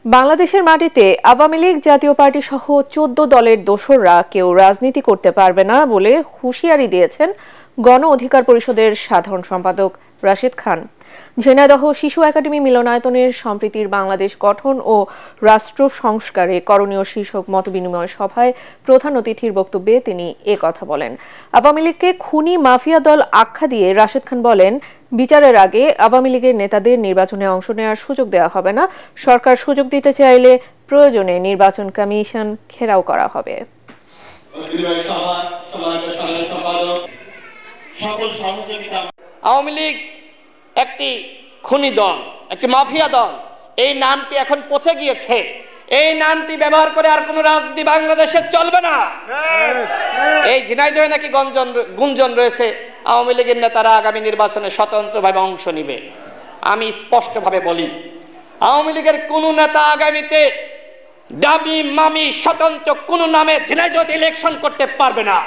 বাংলাদেশের মাটিতে আওয়ামী লীগ জাতীয় পার্টি সহ ১৪ দলের দোসররা কেউ রাজনীতি করতে পারবে না বলে হুঁশিয়ারি দিয়েছেন গণ অধিকার পরিষদের সাধারণ সম্পাদক রাশেদ খান। ঝিনাইদহ শিশু একাডেমি মিলনায়তনের সম্প্রীতির বাংলাদেশ গঠন ও রাষ্ট্র সংস্কারে করণীয় শীর্ষক মতবিনিময় সভায় প্রধান অতিথির বক্তব্যে তিনি কথা বলেন। আওয়ামী লীগকে খুনি মাফিয়া দল আখ্যা দিয়ে রাশেদ খান বলেন, বিচারের আগে আওয়ামী লীগের নেতাদের নির্বাচনে অংশ নেওয়ার সুযোগ দেওয়া হবে না। সরকার সুযোগ দিতে চাইলে প্রয়োজনে নির্বাচন কমিশন ঘেরাও করা হবে। আওয়ামী লীগ একটি খুনি দল, একটি মাফিয়া দল। এই নামটি এখন পচে গিয়েছে। এই নামটি ব্যবহার করে আর কোনো রাজনীতি বাংলাদেশে চলবে না। এই ঝিনাইদহে নাকি গুঞ্জন রয়েছে আওয়ামী লীগের নেতারা আগামী নির্বাচনে স্বতন্ত্রভাবে অংশ নেবে। আমি স্পষ্টভাবে বলি, আওয়ামী লীগের কোনো নেতা আগামীতে দামি মামি স্বতন্ত্র কোনো নামে ঝিনাইদহে ইলেকশন করতে পারবে না।